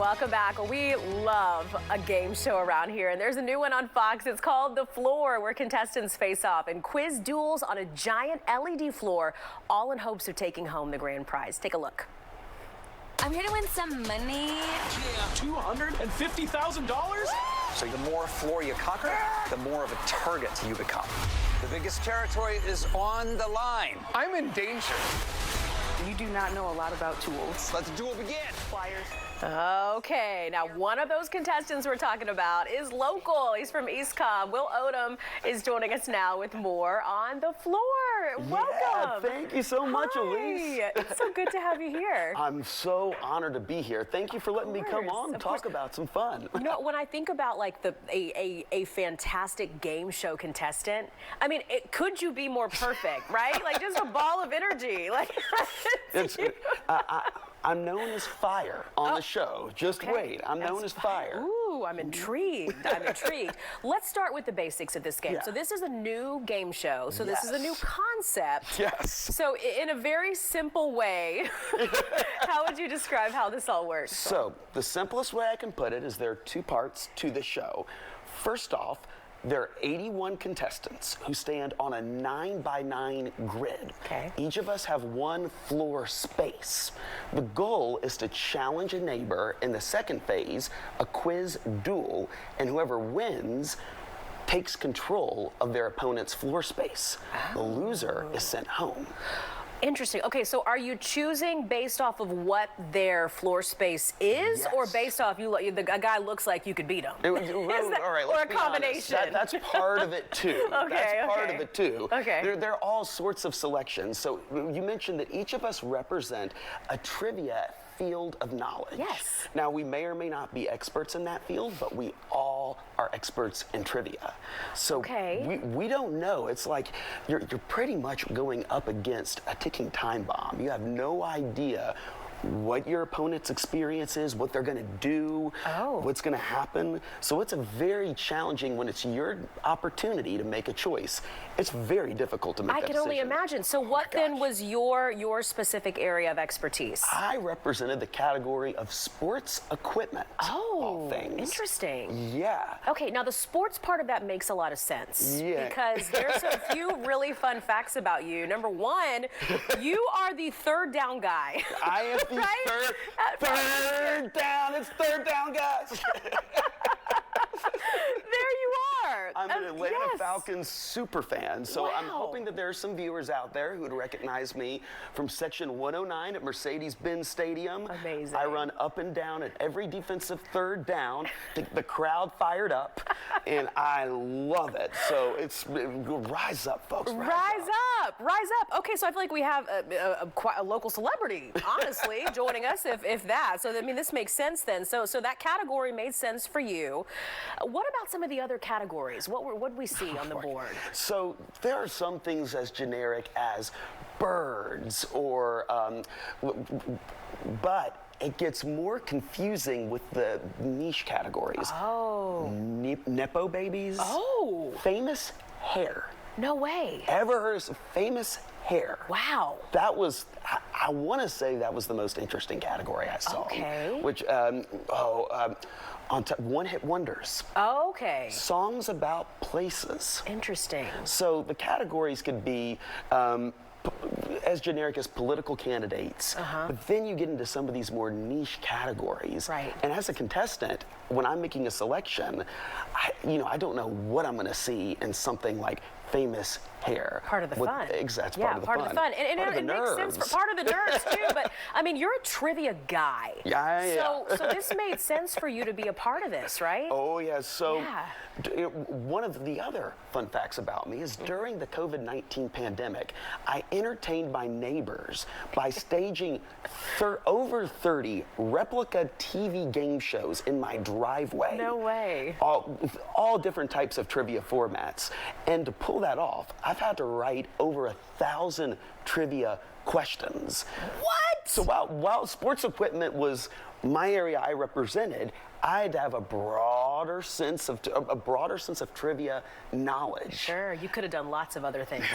Welcome back. We love a game show around here, and there's a new one on Fox. It's called The Floor, where contestants face off in quiz duels on a giant LED floor, all in hopes of taking home the grand prize. Take a look. I'm here to win some money. Yeah, $250,000? So the more floor you conquer, the more of a target you become. The biggest territory is on the line. I'm in danger. You do not know a lot about tools. Let the duel begin. Pliers. Okay, now one of those contestants we're talking about is local. He's from East Cobb. Odum is joining us now with more on The Floor. Welcome. Yeah, thank you so much, Elise. It's so good to have you here. I'm so honored to be here. Thank you for letting me come on and talk about some fun. You know, when I think about like a fantastic game show contestant, I mean, could you be more perfect, right? Like just a ball of energy. Like I'm known as Fire on the show. Just wait, I'm known as Fire. Ooh, I'm intrigued. I'm intrigued. Let's start with the basics of this game. Yeah. So this is a new game show. So this is a new concept. Yes. So in a very simple way, how would you describe how this all works? So the simplest way I can put it is there are two parts to the show. First off, there are 81 contestants who stand on a 9x9 grid. Okay. Each of us have one floor space. The goal is to challenge a neighbor in the second phase, a quiz duel, and whoever wins takes control of their opponent's floor space. The loser is sent home. Interesting. Okay, so are you choosing based off of what their floor space is, Yes. or based off a guy looks like you could beat him? All right, or let's a be combination? honest. That's part of it too. That's part of it too. Okay. There are all sorts of selections. So you mentioned that each of us represent a trivia field of knowledge. Yes. Now, we may or may not be experts in that field, but we all are experts in trivia. So we don't know. It's like you're pretty much going up against a ticking time bomb. You have no idea what your opponent's experience is, what they're going to do, what's going to happen. So it's a very challenging when it's your opportunity to make a choice. It's very difficult to make that I can only decision. imagine. So what then was your specific area of expertise? I represented the category of sports equipment. All things. Interesting. Yeah. Okay, now the sports part of that makes a lot of sense. Yeah. Because there's a few really fun facts about you. Number one, you are the third down guy. I am the Right? third down. It's third down, guys. There you are. I'm an Atlanta Falcons super fan, so I'm Wow. hoping that there are some viewers out there who would recognize me from section 109 at Mercedes-Benz Stadium. Amazing. I run up and down at every defensive third down to get the crowd fired up, and I love it. So it's rise up, folks. Rise up. Rise up. Okay, so I feel like we have quite a local celebrity, honestly, joining us, if that. So, I mean, this makes sense then. So that category made sense for you. What about some of the other categories? What did we see on the board? So there are some things as generic as birds or, but it gets more confusing with the niche categories. Nepo babies. Famous hair. No way. Ever heard of famous hair? Wow. That was, I want to say that was the most interesting category I saw. Okay. Which, one-hit wonders. Okay. Songs about places. Interesting. So the categories could be as generic as political candidates, but then you get into some of these more niche categories. Right. And as a contestant, when I'm making a selection, I don't know what I'm going to see in something like famous hair. Part of the fun. Exactly. Yeah, part of the fun. And part of it the makes sense for part of the nerds too, but I mean, you're a trivia guy. Yeah. So this made sense for you to be a part of this, right? Oh, yeah. So Yeah. one of the other fun facts about me is during the COVID-19 pandemic, I entertained my neighbors by staging over 30 replica TV game shows in my driveway. No way. All different types of trivia formats. And to pull that off, I've had to write over 1,000 trivia questions. What? So while sports equipment was my area I represented, I had to have a broader sense of trivia knowledge. Sure, you could have done lots of other things.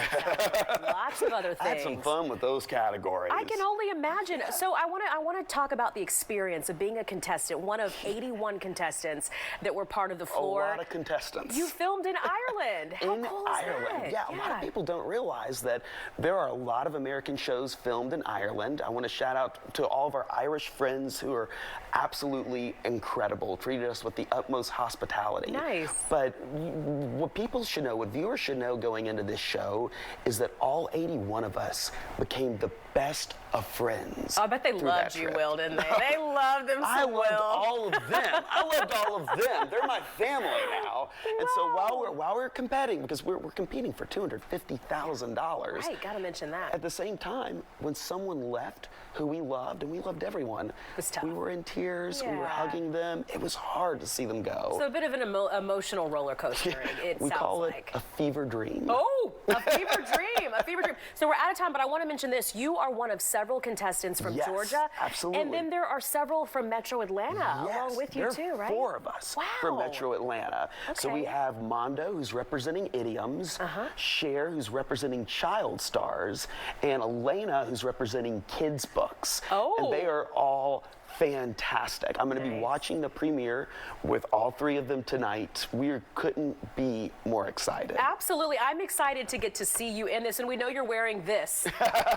Lots of other things. I had some fun with those categories. I can only imagine. So I want to talk about the experience of being a contestant, one of 81 contestants that were part of the floor. A lot of contestants. You filmed in Ireland. How in cool is Ireland. that? Yeah, a lot of people don't realize that there are a lot of American shows filmed in Ireland. I want to shout out to all of our Irish friends who are absolutely incredible, treated us with the utmost hospitality. Nice. But what people should know, what viewers should know going into this show is that all 81 of us became the best of friends. Oh, I bet they through loved that you, trip. Will, didn't they? They loved them so I loved well. all of them. I loved all of them. They're my family now. And so while we're competing, because we're competing for $250,000. Right, gotta mention that. At the same time, when someone left who we loved, and we loved everyone, was tough. we were in tears, we were Yeah. hugging them. It was hard to see them go. So a bit of an emotional roller coaster, it we sounds call like. it a fever dream. Oh, a fever dream, a fever dream. So we're out of time, but I want to mention this. You are one of several contestants from Yes, Georgia. absolutely. And then there are several from Metro Atlanta Yes, along with you there too, are right? 4 of us Wow. from Metro Atlanta. So we Okay. have Mondo, who's representing Idioms, Cher, who's representing Child Stars, and Elena, who's representing Kids Books. Oh. And they are all fantastic. I'm going to be Nice. watching the premiere with all 3 of them tonight. We couldn't be more excited. Absolutely. I'm excited to get to see you in this, and we know you're wearing this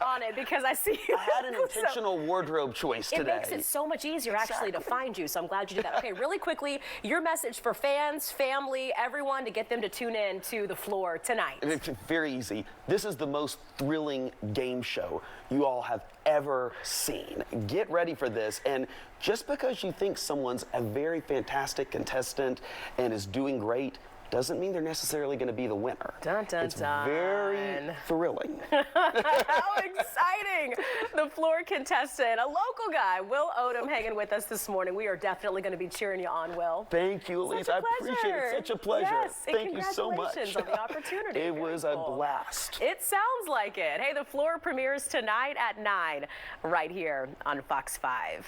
on it because I see you. I had an intentional wardrobe choice today. It makes it so much easier actually to find you, so I'm glad you did that. Okay, really quickly, your message for fans, family, everyone to get them to tune in to the floor tonight. And it's very easy. This is the most thrilling game show you all have ever seen. Get ready for this. And just because you think someone's a very fantastic contestant and is doing great doesn't mean they're necessarily going to be the winner. Dun, dun, it's dun. very thrilling. How exciting! The floor contestant, a local guy, Will Odum, hanging with us this morning. We are definitely going to be cheering you on, Will. Thank you, Elise. Such a I appreciate it. pleasure. Such a pleasure. Yes, and Thank you so much. congratulations on the opportunity. It Very was a cool. blast. It sounds like it. Hey, the floor premieres tonight at 9 right here on Fox 5.